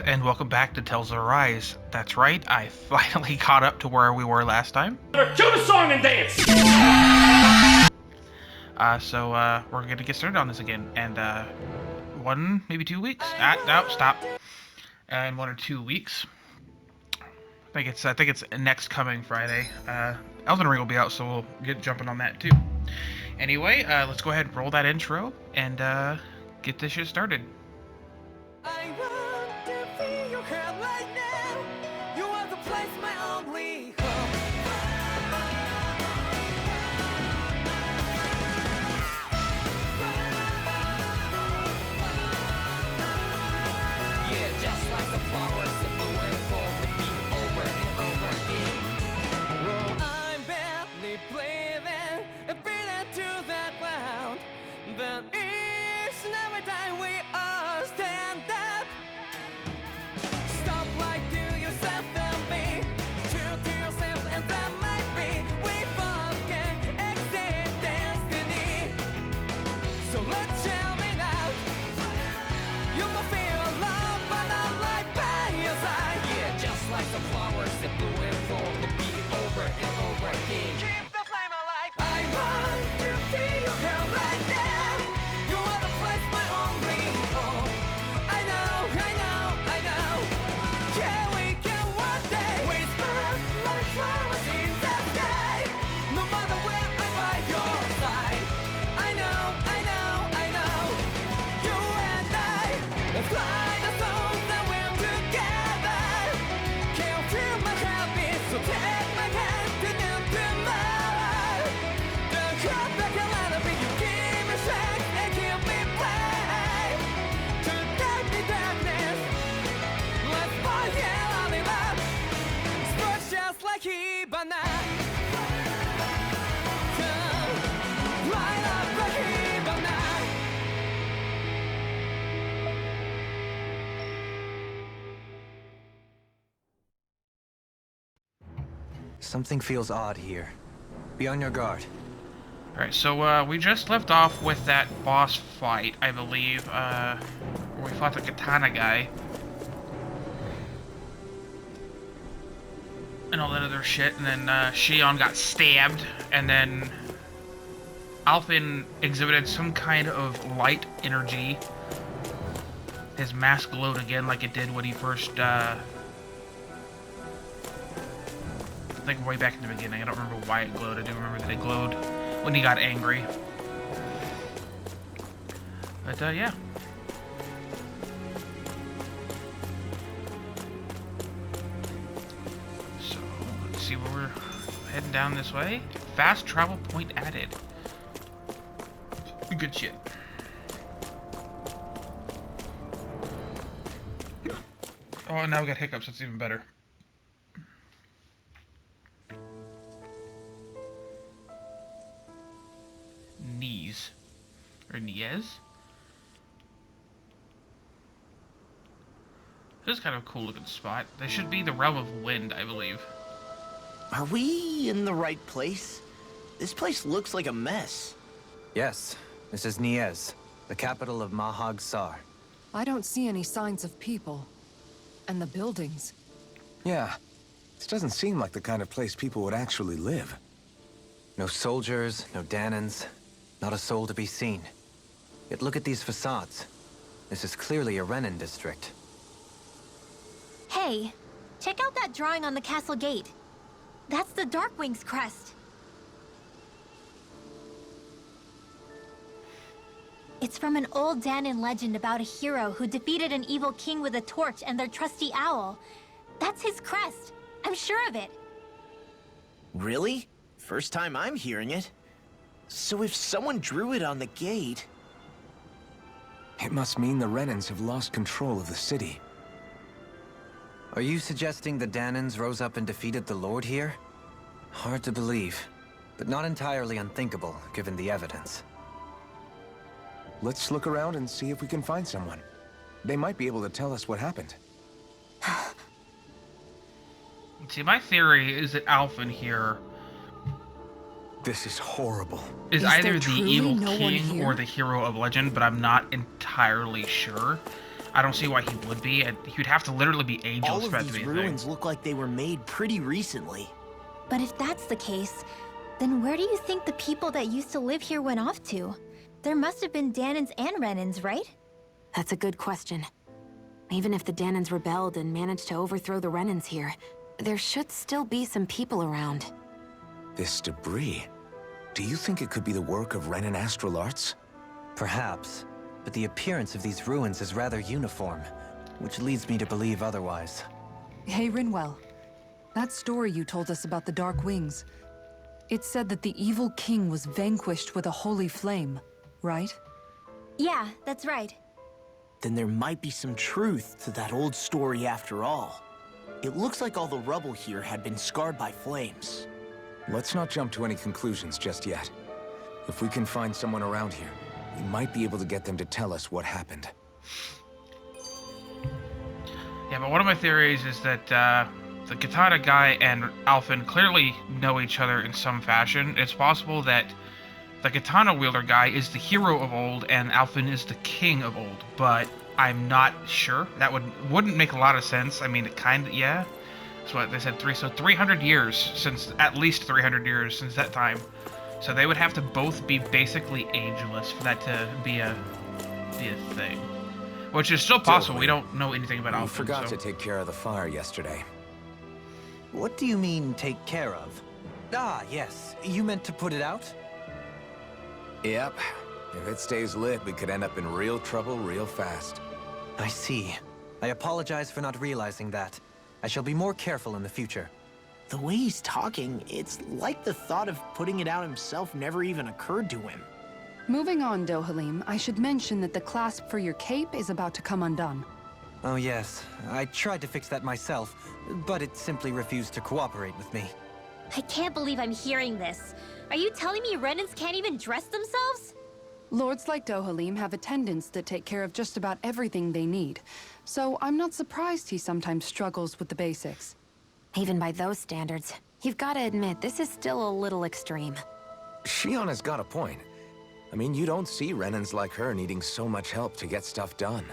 And welcome back to Tales of Arise. That's right, I finally caught up to where we were last time. Cue the song and dance! We're gonna get started on this again, and maybe 2 weeks? No, stop. In 1 or 2 weeks. I think it's next coming Friday. Elden Ring will be out, so we'll get jumping on that too. Anyway, let's go ahead and roll that intro and get this shit started. I want to feel your heart right now. You are the place, my only hope. Yeah, just like the flowers that bloom and fall, repeat over and over again. Well, I'm barely breathing, breathing to that ground. But each and every time we all stand up. Stop like to yourself and me. True to yourself and that might be. We both can exceed destiny. So let's jam it out. You will feel love, but I'm right by your side. Yeah, just like the flowers that bloom and fall, repeat over and over again. Keep the flame alive. I want to feel your hand right now. You are the place, my only home. I know, I know, I know. Yeah, we can one day. We spark like flowers in the sky. No matter where I'm by your side. I know, I know, I know. You and I, let's fly the souls that we're together. Can't feel my heartbeat, so take my hand to new tomorrow. Don't come back and let it be. You give me strength and give me play. To dark the darkness, let's fall yeah, on it up. Sparks just like Hibana. Come, light up like Hibana. Something feels odd here. Be on your guard. Alright, so we just left off with that boss fight, I believe, where we fought the katana guy. And all that other shit, and then Shion got stabbed, and then Alphen exhibited some kind of light energy. His mask glowed again like it did when he first, I think way back in the beginning. I don't remember why it glowed. I do remember that it glowed when he got angry. But, yeah. So, let's see where we're heading down this way. Fast travel point added. Good shit. Oh, and now we got hiccups. That's even better. Knees. Or Niez? This is kind of a cool looking spot. This should be the realm of wind, I believe. Are we in the right place? This place looks like a mess. Yes, this is Niez, the capital of Mahag Sar. I don't see any signs of people. And the buildings. Yeah, this doesn't seem like the kind of place people would actually live. No soldiers, no Danans, not a soul to be seen. Yet look at these facades. This is clearly a Renin district. Hey, check out that drawing on the castle gate. That's the Darkwing's crest. It's from an old Danon legend about a hero who defeated an evil king with a torch and their trusty owl. That's his crest. I'm sure of it. Really? First time I'm hearing it. So if someone drew it on the gate... It must mean the Renans have lost control of the city. Are you suggesting the Danans rose up and defeated the Lord here? Hard to believe, but not entirely unthinkable, given the evidence. Let's look around and see if we can find someone. They might be able to tell us what happened. See, my theory is that Alphen here This is horrible. is Is either there the truly evil no one king here? or the hero of legend, but I'm not entirely sure. I don't see why he would be. He would have to literally be ageless All for of that to these be a ruins thing. look like they were made pretty recently. But if that's the case, then where do you think the people that used to live here went off to? There must have been Danans and Renans, right? That's a good question. Even if the Danans rebelled and managed to overthrow the Renans here, there should still be some people around. This debris. Do you think it could be the work of Renan astral arts? Perhaps, but the appearance of these ruins is rather uniform, which leads me to believe otherwise. Hey, Rinwell. That story you told us about the Dark Wings. It said that the evil king was vanquished with a holy flame, right? Yeah, that's right. Then there might be some truth to that old story after all. It looks like all the rubble here had been scarred by flames. Let's not jump to any conclusions just yet. If we can find someone around here, we might be able to get them to tell us what happened. Yeah, but one of my theories is that the Katana guy and Alphen clearly know each other in some fashion. It's possible that the Katana wielder guy is the hero of old and Alphen is the king of old, but I'm not sure. That wouldn't make a lot of sense. I mean, it kind of, yeah. That's what they said, 300 years since, at least 300 years since that time. So they would have to both be basically ageless for that to be a thing. Which is still possible. We don't know anything about Alphen. We forgot so. to take care of the fire yesterday. What do you mean, take care of? Ah, yes. You meant to put it out? Yep. If it stays lit, we could end up in real trouble real fast. I see. I apologize for not realizing that. I shall be more careful in the future. The way he's talking, it's like the thought of putting it out himself never even occurred to him. Moving on, Dohalim, I should mention that the clasp for your cape is about to come undone. Oh yes, I tried to fix that myself, but it simply refused to cooperate with me. I can't believe I'm hearing this. Are you telling me Renans can't even dress themselves? Lords like Dohalim have attendants that take care of just about everything they need, so I'm not surprised he sometimes struggles with the basics. Even by those standards, you've got to admit this is still a little extreme. Shionna's got a point. I mean, you don't see Renans like her needing so much help to get stuff done.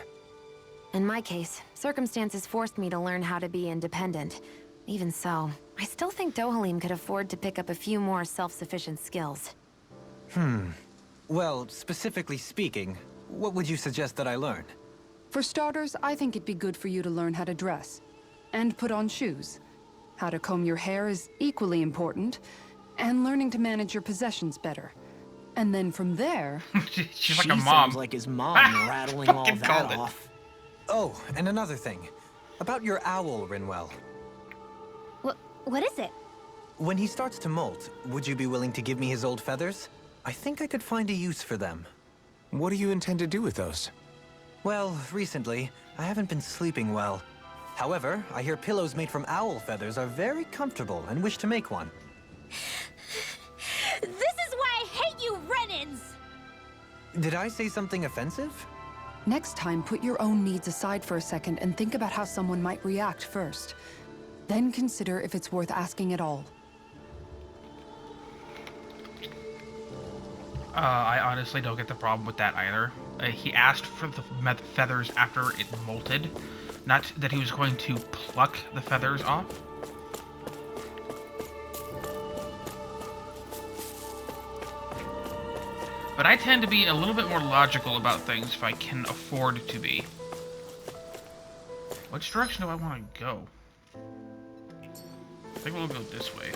In my case, circumstances forced me to learn how to be independent. Even so, I still think Dohalim could afford to pick up a few more self-sufficient skills. Well, specifically speaking, what would you suggest that I learn? For starters, I think it'd be good for you to learn how to dress. And put on shoes. How to comb your hair is equally important. And learning to manage your possessions better. And then from there... She's like She a mom. sounds like his mom rattling all Fucking that called it. off. Oh, and another thing. About your owl, Rinwell. What is it? When he starts to molt, would you be willing to give me his old feathers? I think I could find a use for them. What do you intend to do with those? Well, recently, I haven't been sleeping well. However, I hear pillows made from owl feathers are very comfortable and wish to make one. This is why I hate you, Renans! Did I say something offensive? Next time, put your own needs aside for a second and think about how someone might react first. Then consider if it's worth asking at all. I honestly don't get the problem with that either. He asked for the feathers after it molted, not that he was going to pluck the feathers off. But I tend to be a little bit more logical about things if I can afford to be. Which direction do I want to go? I think we'll go this way.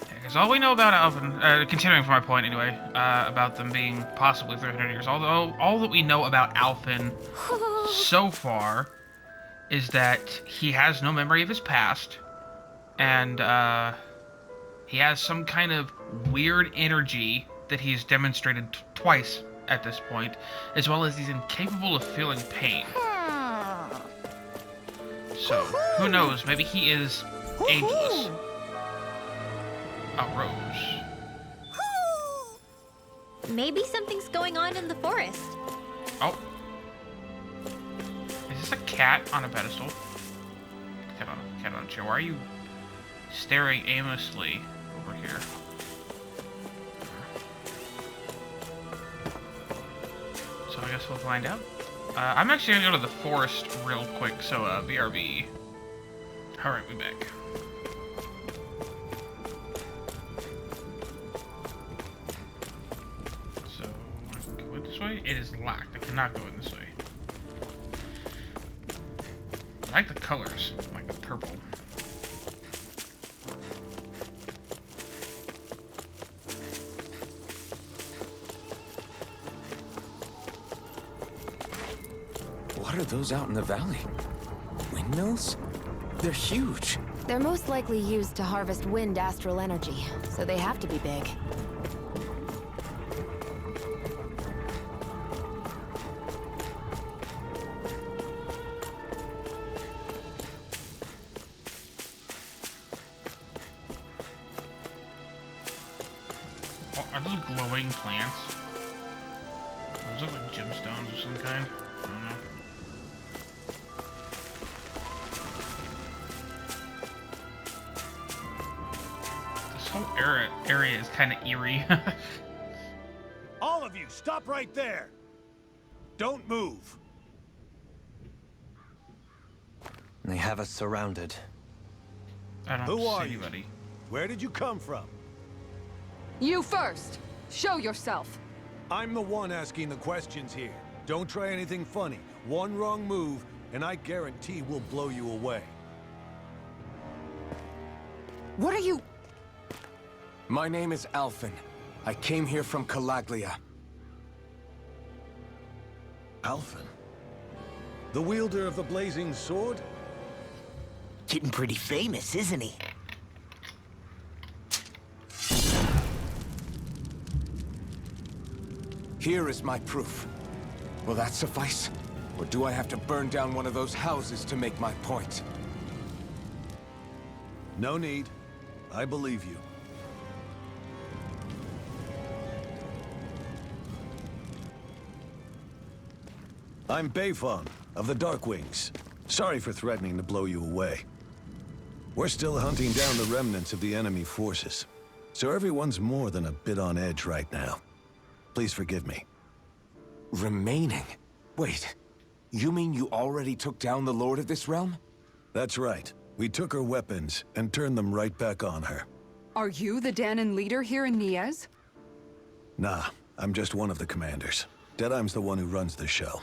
Because all we know about Alphen, continuing from my point anyway, about them being possibly 300 years, although all that we know about Alphen so far is that he has no memory of his past, and he has some kind of weird energy that he's demonstrated twice at this point, as well as he's incapable of feeling pain. So, who knows, maybe he is ageless. A rose. Maybe something's going on in the forest. Oh. Is this a cat on a pedestal? Cat on a chair. Why are you staring aimlessly over here? guess we'll find out. I'm actually gonna go to the forest real quick, so BRB. Alright, we back. So, go this way? It is locked. I cannot go in this way. I like the colors, like the purple. What are those out in the valley? Windmills? They're huge. They're most likely used to harvest wind astral energy, so they have to be big. Oh, are those glowing plants? Those look like gemstones of some kind. I don't know. This whole area is kind of eerie. All of you, stop right there! Don't move! They have us surrounded. I don't Who see are you? anybody. Where did you come from? You first! Show yourself! I'm the one asking the questions here. Don't try anything funny. One wrong move, and I guarantee we'll blow you away. What are you... My name is Alphen. I came here from Calaglia. Alphen? The wielder of the blazing sword? Getting pretty famous, isn't he? Here is my proof. Will that suffice? Or do I have to burn down one of those houses to make my point? No need. I believe you. I'm Bayfon, of the Darkwings. Sorry for threatening to blow you away. We're still hunting down the remnants of the enemy forces, so everyone's more than a bit on edge right now. Please forgive me. Remaining? Wait, you mean you already took down the Lord of this realm? That's right. We took her weapons and turned them right back on her. Are you the Danon leader here in Niez? Nah, I'm just one of the commanders. Deadeye's the one who runs the show.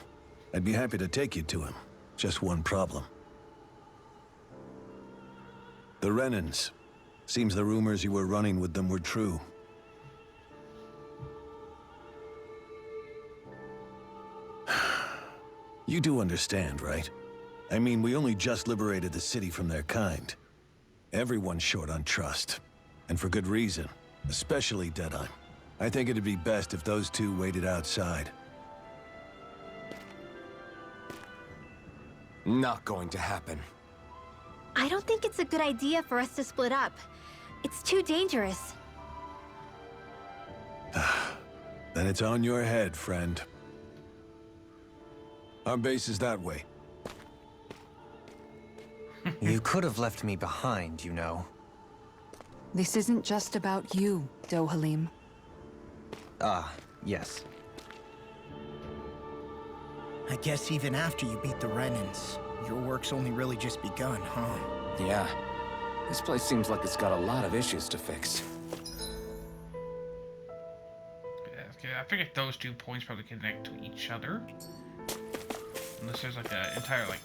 I'd be happy to take you to him. Just one problem. The Renans. Seems the rumors you were running with them were true. You do understand, right? I mean, we only just liberated the city from their kind. Everyone's short on trust. And for good reason. Especially Deadeye. I think it'd be best if those two waited outside. Not going to happen. I don't think it's a good idea for us to split up. It's too dangerous. Then it's on your head, friend. Our base is that way. You could have left me behind, you know. This isn't just about you, Dohalim. Ah, yes. I guess even after you beat the Renans, your work's only really just begun, huh? Yeah. This place seems like it's got a lot of issues to fix. Yeah, okay, I figured those 2 points probably connect to each other. Unless there's like an entire like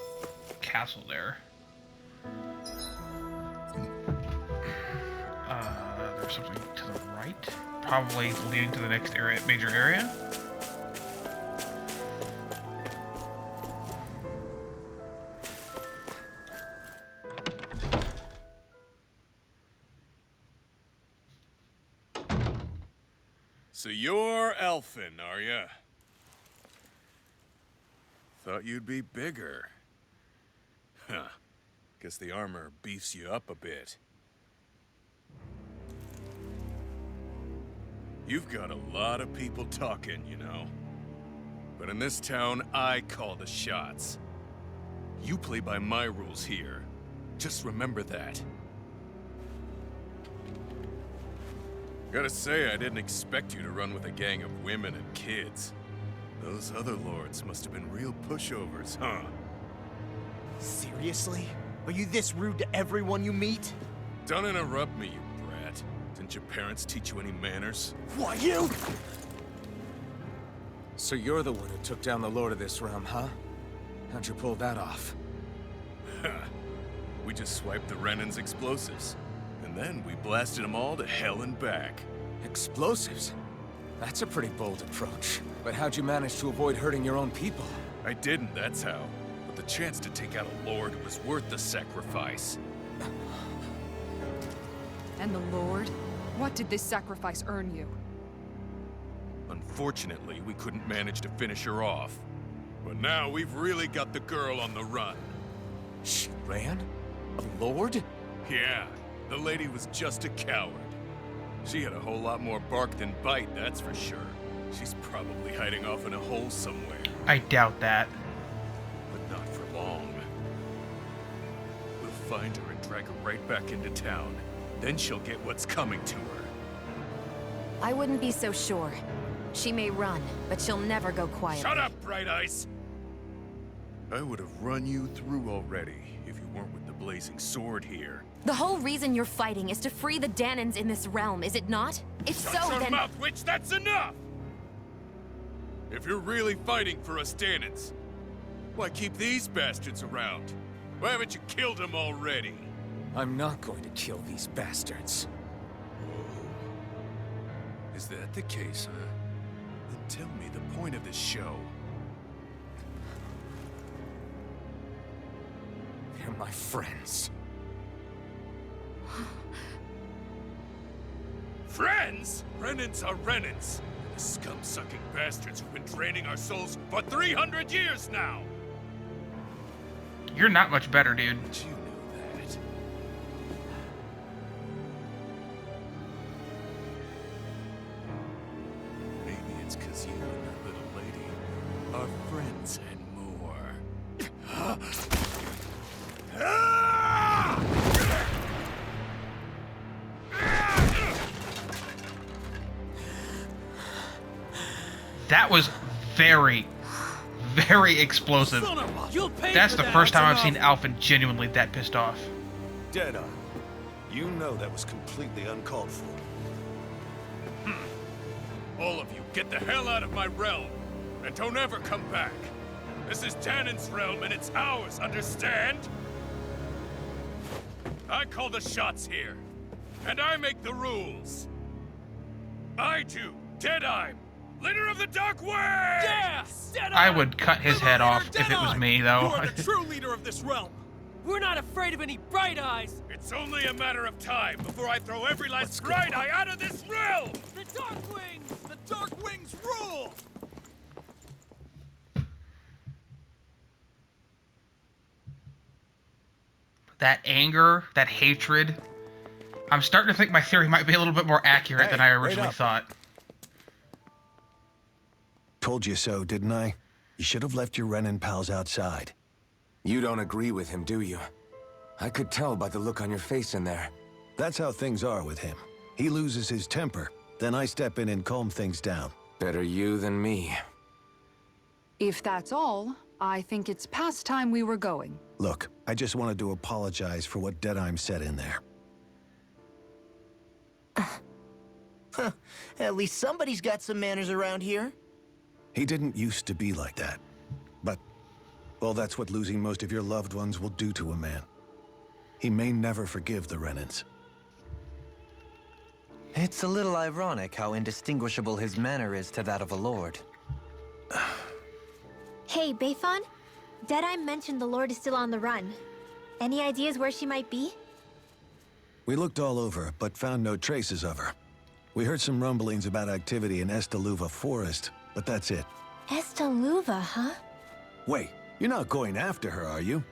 castle there. There's something to the right, probably leading to the next area, major area. So you're Alphen, are ya? Thought you'd be bigger. Huh. Guess the armor beefs you up a bit. You've got a lot of people talking, you know. But in this town, I call the shots. You play by my rules here. Just remember that. Gotta say, I didn't expect you to run with a gang of women and kids. Those other lords must have been real pushovers, huh? Seriously? Are you this rude to everyone you meet? Don't interrupt me, you brat. Didn't your parents teach you any manners? Why, you? So you're the one who took down the Lord of this realm, huh? How'd you pull that off? We just swiped the Renan's explosives. And then we blasted them all to hell and back. Explosives? That's a pretty bold approach. But how'd you manage to avoid hurting your own people? I didn't, that's how. But the chance to take out a lord was worth the sacrifice. And the Lord? What did this sacrifice earn you? Unfortunately, we couldn't manage to finish her off. But now we've really got the girl on the run. She ran? A lord? Yeah, the lady was just a coward. She had a whole lot more bark than bite, that's for sure. She's probably hiding off in a hole somewhere. I doubt that. But not for long. We'll find her and drag her right back into town. Then she'll get what's coming to her. I wouldn't be so sure. She may run, but she'll never go quiet. Shut up, Bright Eyes! I would have run you through already if you weren't with the blazing sword here. The whole reason you're fighting is to free the Danans in this realm, is it not? If Shut so, your then... mouth, witch! That's enough! If you're really fighting for us Danans, why keep these bastards around? Why haven't you killed them already? I'm not going to kill these bastards. Is that the case, huh? Then tell me the point of this show. They're my friends. Friends? Renans are Renans. The scum-sucking bastards who've been draining our souls for 300 years now! You're not much better, dude. But you know that. Maybe it's because you and that little lady are friends and more. That was very, very explosive. That's the first time I've seen Alphen genuinely that pissed off. Deadeye, you know that was completely uncalled for. All of you, get the hell out of my realm! And don't ever come back! This is Danan's realm and it's ours, understand? I call the shots here. And I make the rules. I do, Deadeye, leader of the Dark Wings! Yeah! I would cut his head off if it was me, though. You are the true leader of this realm! We're not afraid of any Bright Eyes! It's only a matter of time before I throw every last Bright Eye out of this realm! The Dark Wings! The Dark Wings rule! That anger, that hatred. I'm starting to think my theory might be a little bit more accurate than I originally thought. Told you so, didn't I? You should have left your Renan pals outside. You don't agree with him, do you? I could tell by the look on your face in there. That's how things are with him. He loses his temper, then I step in and calm things down. Better you than me. If that's all, I think it's past time we were going. Look, I just wanted to apologize for what Deadeye said in there. At least somebody's got some manners around here. He didn't used to be like that. But, well, that's what losing most of your loved ones will do to a man. He may never forgive the Renans. It's a little ironic how indistinguishable his manner is to that of a lord. Hey, Bayfon? Deadeye mentioned the Lord is still on the run. Any ideas where she might be? We looked all over, but found no traces of her. We heard some rumblings about activity in Estaluva Forest, but that's it. Estaluva, huh? Wait, you're not going after her, are you?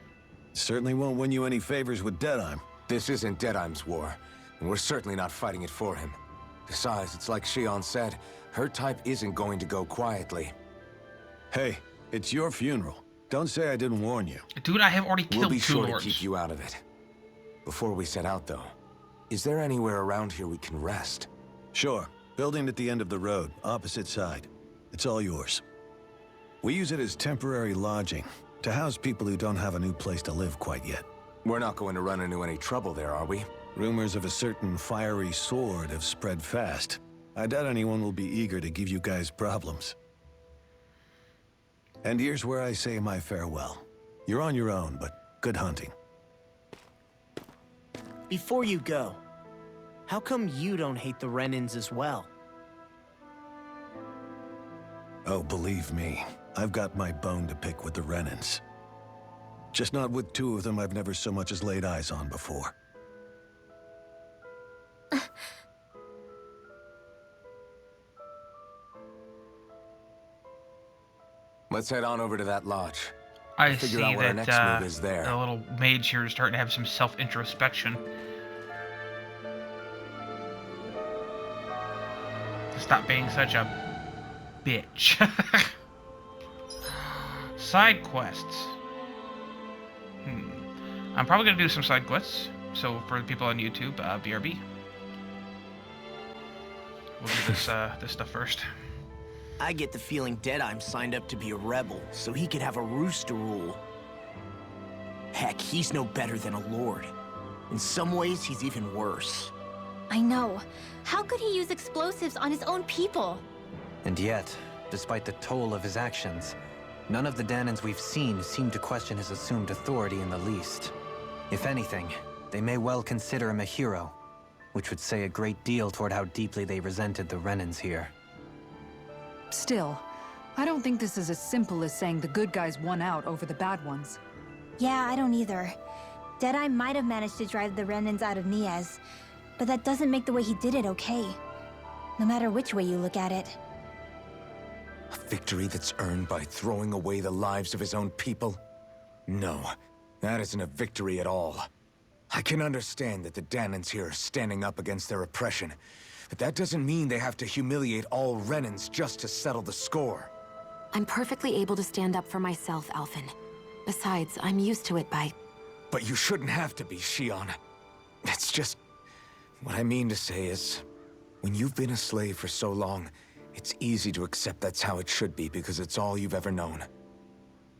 Certainly won't win you any favors with Deadeye. This isn't Deadeye's war, and we're certainly not fighting it for him. Besides, it's like Shion said, her type isn't going to go quietly. Hey, it's your funeral. Don't say I didn't warn you. Dude, I have already killed We'll be two sure lords. to keep you out of it. Before we set out, though, is there anywhere around here we can rest? Sure. Building at the end of the road, opposite side. It's all yours. We use it as temporary lodging, to house people who don't have a new place to live quite yet. We're not going to run into any trouble there, are we? Rumors of a certain fiery sword have spread fast. I doubt anyone will be eager to give you guys problems. And here's where I say my farewell. You're on your own, but good hunting. Before you go, how come you don't hate the Renans as well? Oh, believe me, I've got my bone to pick with the Renans. Just not with two of them I've never so much as laid eyes on before. Let's head on over to that lodge. I Figure see out what our that next move is there. the little mage here is starting to have some self-introspection. Stop being such a bitch. Side quests. I'm probably gonna do some side quests. So for the people on YouTube, BRB. We'll do this this stuff first. I get the feeling Deadeye signed up to be a rebel, so he could have a roost to rule. Heck, he's no better than a lord. In some ways, he's even worse. I know. How could he use explosives on his own people? And yet, despite the toll of his actions, none of the Danans we've seen seem to question his assumed authority in the least. If anything, they may well consider him a hero, which would say a great deal toward how deeply they resented the Renans here. Still, I don't think this is as simple as saying the good guys won out over the bad ones. Yeah, I don't either. Deadeye might have managed to drive the Renans out of Niaz, but that doesn't make the way he did it okay. No matter which way you look at it. A victory that's earned by throwing away the lives of his own people? No, that isn't a victory at all. I can understand that the Danans here are standing up against their oppression, but that doesn't mean they have to humiliate all Renans just to settle the score. I'm perfectly able to stand up for myself, Alphen. Besides, I'm used to it by... But you shouldn't have to be, Shion. It's just... What I mean to say is, when you've been a slave for so long, it's easy to accept that's how it should be because it's all you've ever known.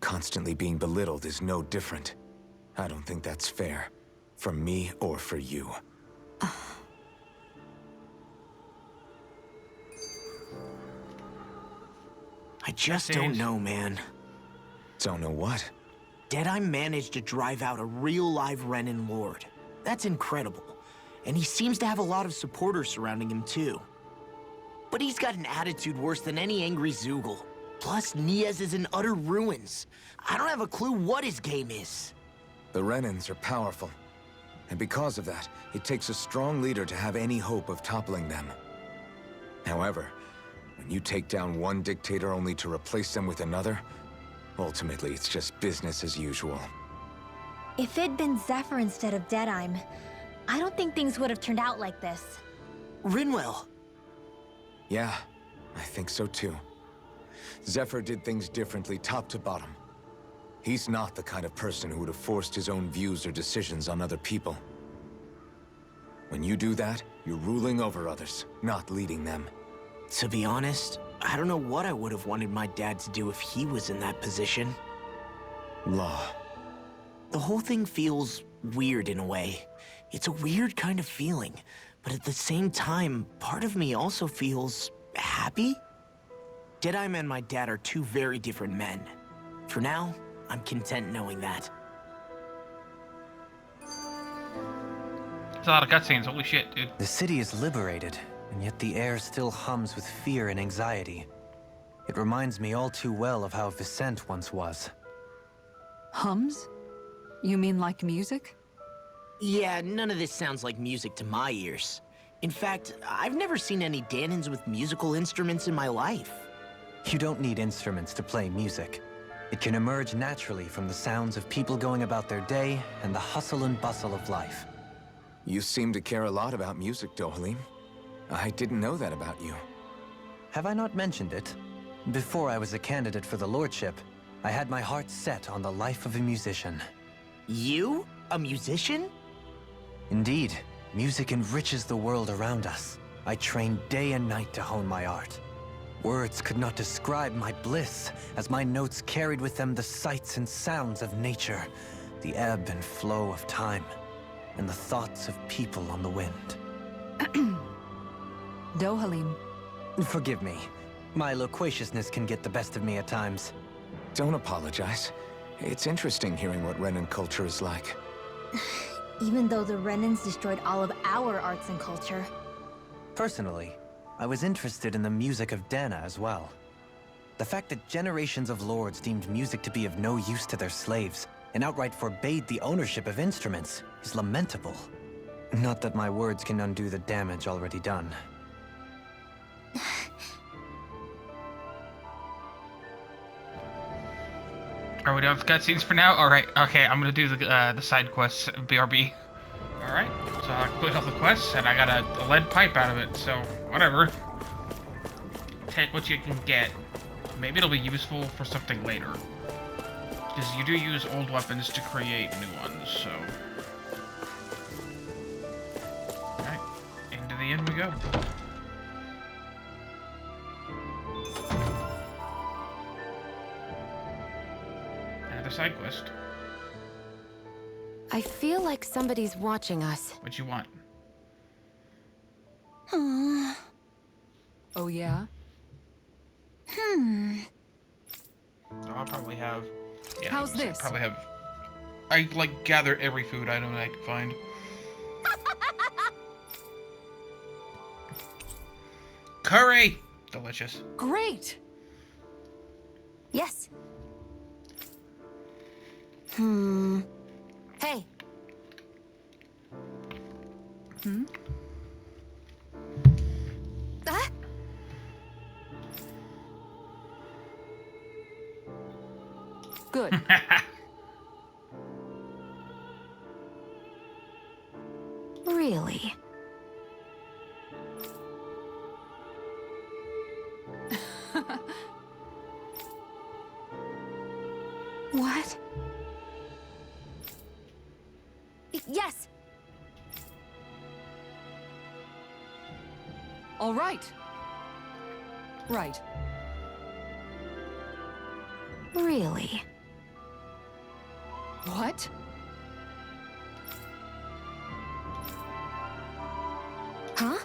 Constantly being belittled is no different. I don't think that's fair. For me or for you. I just don't know, man. Don't know what? Deadeye managed to drive out a real live Renan lord. That's incredible. And he seems to have a lot of supporters surrounding him, too. But he's got an attitude worse than any angry Zoogle. Plus, Niaz is in utter ruins. I don't have a clue what his game is. The Renans are powerful. And because of that, it takes a strong leader to have any hope of toppling them. However, when you take down one dictator only to replace them with another, ultimately it's just business as usual. If it'd been Zephyr instead of Deadeye, I don't think things would have turned out like this. Rinwell. Yeah, I think so too. Zephyr did things differently top to bottom. He's not the kind of person who would have forced his own views or decisions on other people. When you do that, you're ruling over others, not leading them. To be honest, I don't know what I would have wanted my dad to do if he was in that position. Law. The whole thing feels weird in a way. It's a weird kind of feeling, but at the same time, part of me also feels happy? Deadeye and my dad are two very different men. For now, I'm content knowing that. There's a lot of cutscenes, holy shit, dude. The city is liberated, and yet the air still hums with fear and anxiety. It reminds me all too well of how Vicente once was. Hums? You mean like music? Yeah, none of this sounds like music to my ears. In fact, I've never seen any Danans with musical instruments in my life. You don't need instruments to play music. It can emerge naturally from the sounds of people going about their day and the hustle and bustle of life. You seem to care a lot about music, Dohalim. I didn't know that about you. Have I not mentioned it? Before I was a candidate for the lordship, I had my heart set on the life of a musician. You? A musician? Indeed, music enriches the world around us. I train day and night to hone my art. Words could not describe my bliss, as my notes carried with them the sights and sounds of nature, the ebb and flow of time, and the thoughts of people on the wind. Dohalim. Forgive me. My loquaciousness can get the best of me at times. Don't apologize. It's interesting hearing what Renan culture is like. Even though the Renans destroyed all of our arts and culture. Personally, I was interested in the music of Dana as well. The fact that generations of lords deemed music to be of no use to their slaves, and outright forbade the ownership of instruments, is lamentable. Not that my words can undo the damage already done. Are we done with cutscenes for now? Alright, okay, I'm gonna do the side quests, BRB. Alright, so I complete all the quests, and I got a lead pipe out of it, so whatever. Take what you can get. Maybe it'll be useful for something later. Because you do use old weapons to create new ones, so... Alright, into the end we go. Another side quest. I feel like somebody's watching us. What you want? Oh yeah? I'll probably have... Yeah, How's I this? probably have... I, like, gather every food item that I can find. Curry! Delicious. Great! Yes. Hey. Ah? Good. Really? What? Yes! All right. Right. Really? What? Huh?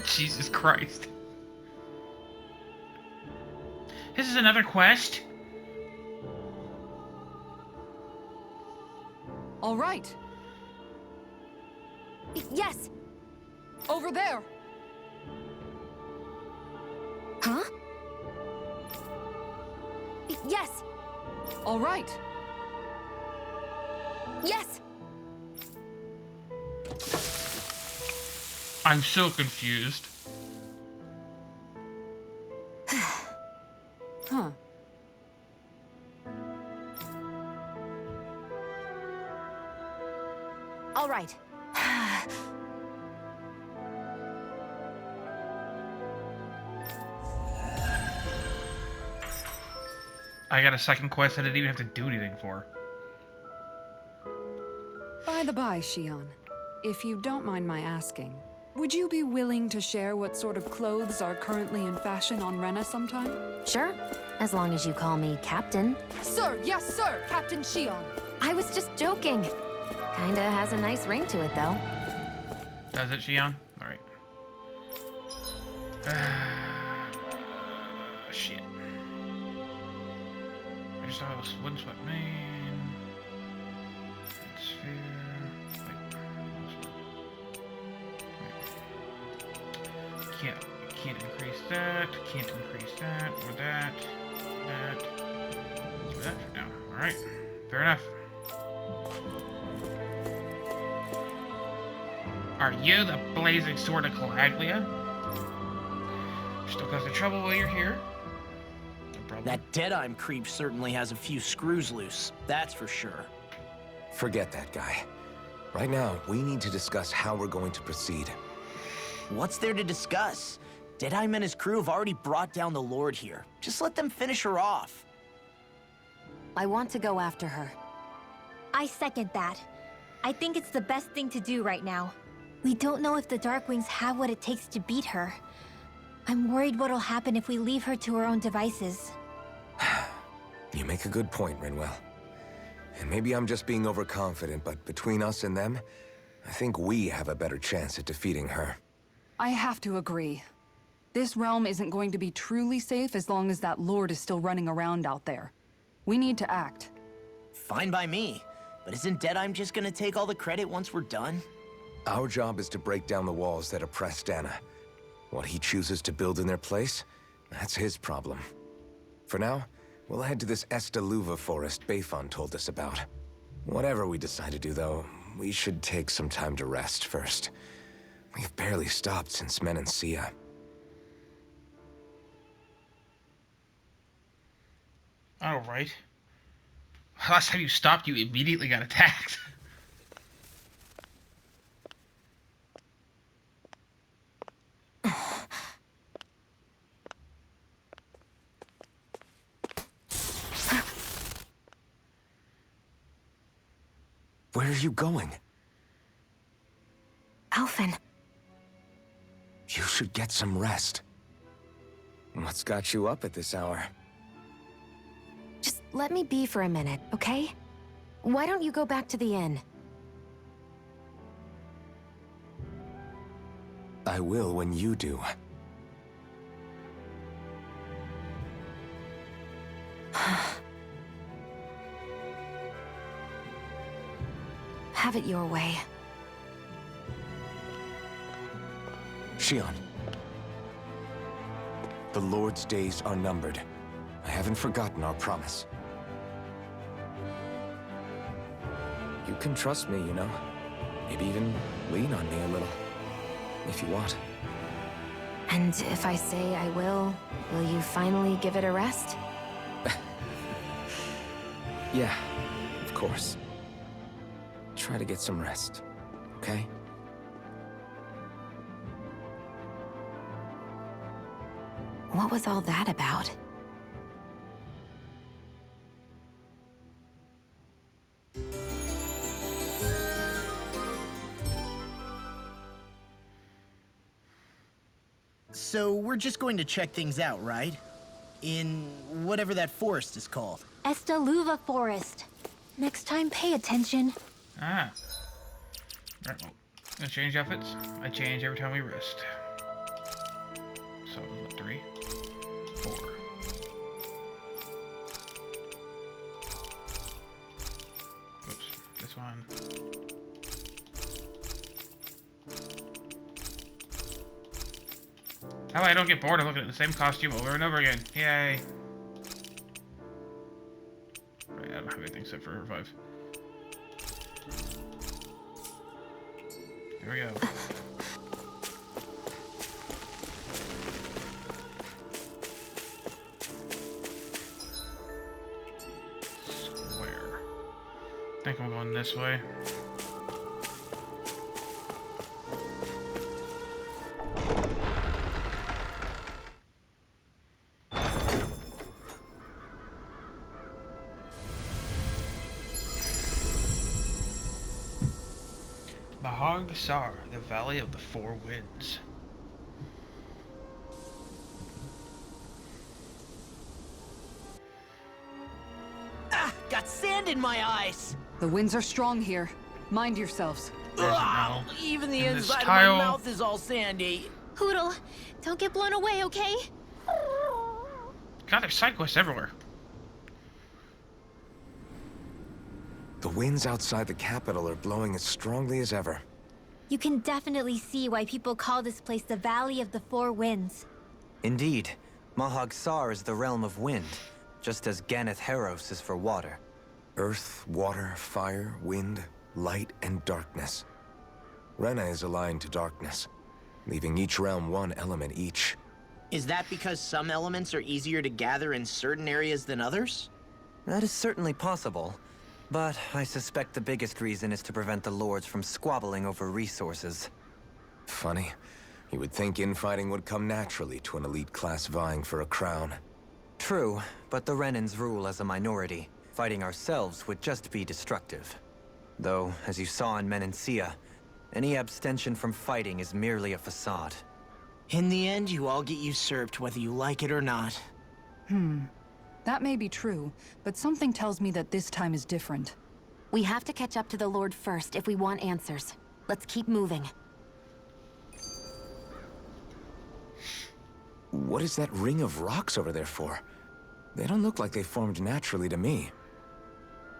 Jesus Christ. This is another quest? All right. Yes! Over there. Huh? Yes! All right. Yes! I'm so confused. Huh. All right. I got a second quest I didn't even have to do anything for. By the by, Shion, if you don't mind my asking, would you be willing to share what sort of clothes are currently in fashion on Rena sometime? Sure. As long as you call me Captain. Sir, yes, sir, Captain Shion. I was just joking. Kinda has a nice ring to it, though. Does it, Shion? Alright. Shit. I just saw this wooden sweat main. Sphere. Wait. Can't increase that. Can't increase that. Or that. That. Let's do that for now. Alright. Fair enough. Are you the blazing sword of Calaglia? Still causing trouble while you're here? No problem. That Deadeye creep certainly has a few screws loose, that's for sure. Forget that guy. Right now, we need to discuss how we're going to proceed. What's there to discuss? Deadeye and his crew have already brought down the Lord here. Just let them finish her off. I want to go after her. I second that. I think it's the best thing to do right now. We don't know if the Darkwings have what it takes to beat her. I'm worried what'll happen if we leave her to her own devices. You make a good point, Rinwell. And maybe I'm just being overconfident, but between us and them, I think we have a better chance at defeating her. I have to agree. This realm isn't going to be truly safe as long as that Lord is still running around out there. We need to act. Fine by me. But isn't Deadeye just gonna take all the credit once we're done? Our job is to break down the walls that oppress Dana. What he chooses to build in their place, that's his problem. For now, we'll head to this Estaluva forest Bayfon told us about. Whatever we decide to do, though, we should take some time to rest first. We've barely stopped since Menancia. Alright. Last time you stopped, you immediately got attacked. Where are you going? Alphen. You should get some rest. What's got you up at this hour? Just let me be for a minute, okay? Why don't you go back to the inn? I will when you do. Have it your way. Shion. The Lord's days are numbered. I haven't forgotten our promise. You can trust me, you know? Maybe even lean on me a little. If you want. And if I say I will you finally give it a rest? Yeah, of course. Try to get some rest, okay? What was all that about? So we're just going to check things out, right? In whatever that forest is called. Estaluva Forest. Next time, pay attention. Ah. Alright, well, let's change outfits. I change every time we rest. So, 3, 4. Oops, this one. How I don't get bored of looking at the same costume over and over again. Yay. Right, I don't have anything except for revive. There we go. Square. I think I'm going this way. Sar, the Valley of the Four Winds. Ah! Got sand in my eyes! The winds are strong here. Mind yourselves. Ugh, even the In this inside of tile- my mouth is all sandy. Hootle, don't get blown away, okay? God, there's side quests everywhere. The winds outside the capital are blowing as strongly as ever. You can definitely see why people call this place the Valley of the Four Winds. Indeed, Mahag Sar is the realm of wind, just as Ganeth Heros is for water. Earth, water, fire, wind, light, and darkness. Rena is aligned to darkness, leaving each realm one element each. Is that because some elements are easier to gather in certain areas than others? That is certainly possible, but I suspect the biggest reason is to prevent the lords from squabbling over resources. Funny. You would think infighting would come naturally to an elite class vying for a crown. True, but the Renans rule as a minority. Fighting ourselves would just be destructive. Though, as you saw in Menancia, Any abstention from fighting is merely a facade. In the end, you all get usurped whether you like it or not. That may be true, but something tells me that this time is different. We have to catch up to the Lord first if we want answers. Let's keep moving. What is that ring of rocks over there for? They don't look like they formed naturally to me.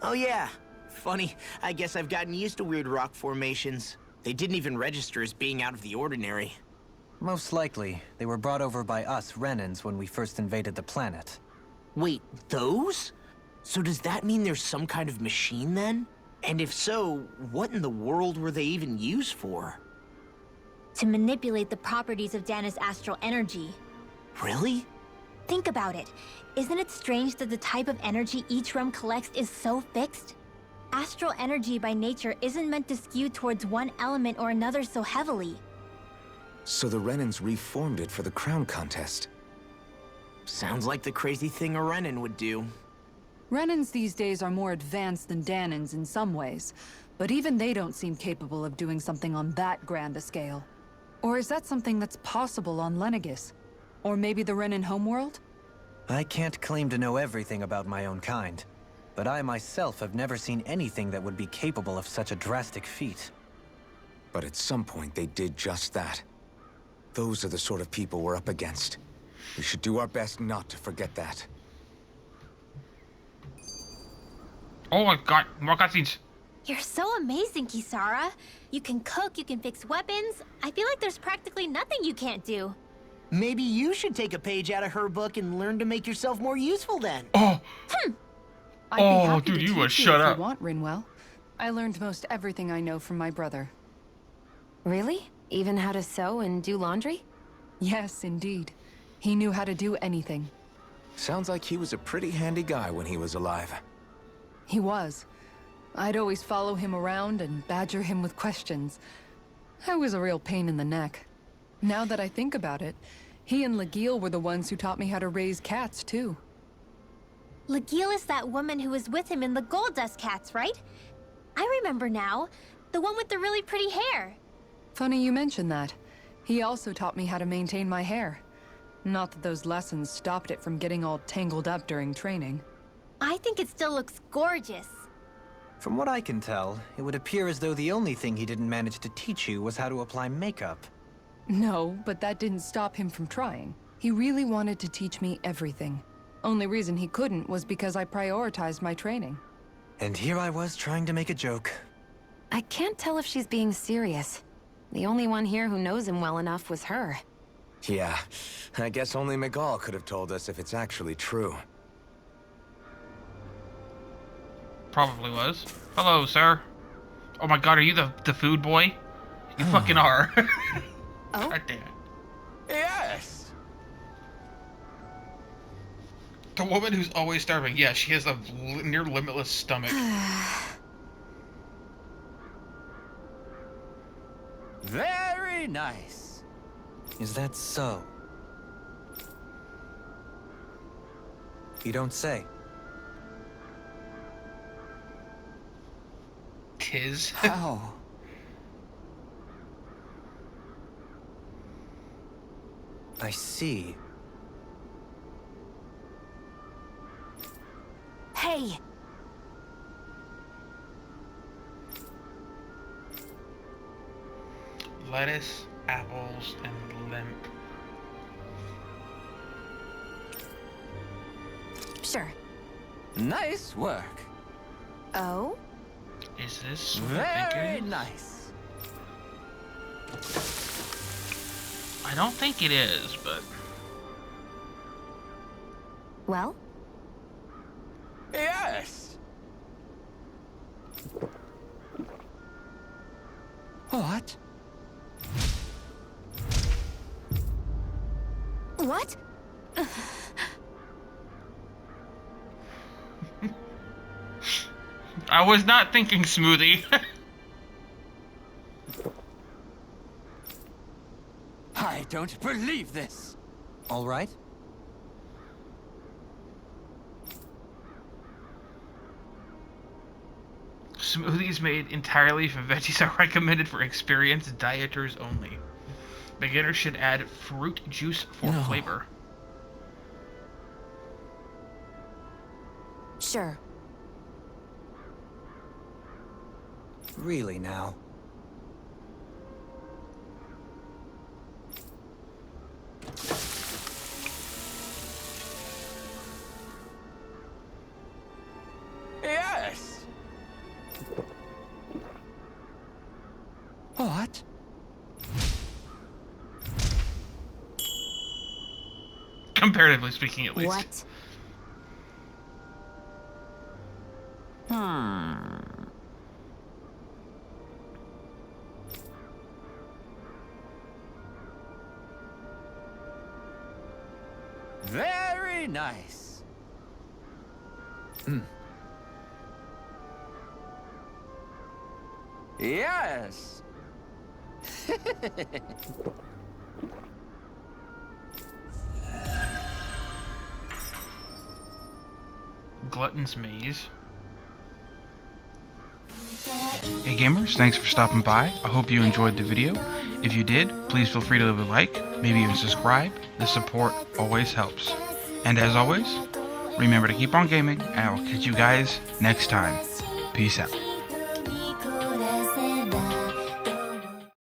Oh yeah. Funny, I guess I've gotten used to weird rock formations. They didn't even register as being out of the ordinary. Most likely, they were brought over by us Renans when we first invaded the planet. Wait, those? So does that mean there's some kind of machine then? And if so, what in the world were they even used for? To manipulate the properties of Dana's astral energy. Really? Think about it. Isn't it strange that the type of energy each realm collects is so fixed? Astral energy by nature isn't meant to skew towards one element or another so heavily. So the Renans reformed it for the crown contest. Sounds like the crazy thing a Renan would do. Renans these days are more advanced than Danans in some ways, but even they don't seem capable of doing something on that grand a scale. Or is that something that's possible on Lenegis? Or maybe the Renan homeworld? I can't claim to know everything about my own kind, but I myself have never seen anything that would be capable of such a drastic feat. But at some point they did just that. Those are the sort of people we're up against. We should do our best not to forget that. Oh my god, more cutscenes. You're so amazing, Kisara. You can cook, you can fix weapons. I feel like there's practically nothing you can't do. Maybe you should take a page out of her book and learn to make yourself more useful then. Oh, I'd be Oh, happy dude, to you teach would shut if up. you want, Rinwell. I learned most everything I know from my brother. Really? Even how to sew and do laundry? Yes, indeed. He knew how to do anything. Sounds like he was a pretty handy guy when he was alive. He was. I'd always follow him around and badger him with questions. I was a real pain in the neck. Now that I think about it, he and Legil were the ones who taught me how to raise cats, too. Legil is that woman who was with him in the Gold Dust Cats, right? I remember now. The one with the really pretty hair. Funny you mention that. He also taught me how to maintain my hair. Not that those lessons stopped it from getting all tangled up during training. I think it still looks gorgeous. From what I can tell, it would appear as though the only thing he didn't manage to teach you was how to apply makeup. No, but that didn't stop him from trying. He really wanted to teach me everything. Only reason he couldn't was because I prioritized my training. And here I was trying to make a joke. I can't tell if she's being serious. The only one here who knows him well enough was her. Yeah, I guess only Miguel could have told us if it's actually true. probably was. Hello, sir. Oh my god, are you the food boy? You fucking are. Oh? God damn it. Yes! The woman who's always starving. Yeah, she has a near limitless stomach. Very nice. Is that so? You don't say. Tis. How? I see. Hey! Lettuce, apples, and limp. Sure. Nice work. Oh? Is this what I think Very it is? nice. I don't think it is, but... Well? Yes. What? What? I was not thinking smoothie. I don't believe this. All right. Smoothies made entirely from veggies are recommended for experienced dieters only. Beginners should add fruit juice for flavor. Sure. Really now? Yes! What? Comparatively speaking, at least. What? Very nice. Yes. Glutton's Maze. Hey gamers, thanks for stopping by. I hope you enjoyed the video. If you did, please feel free to leave a like, maybe even subscribe. The support always helps. And as always, remember to keep on gaming, and I will catch you guys next time. Peace out.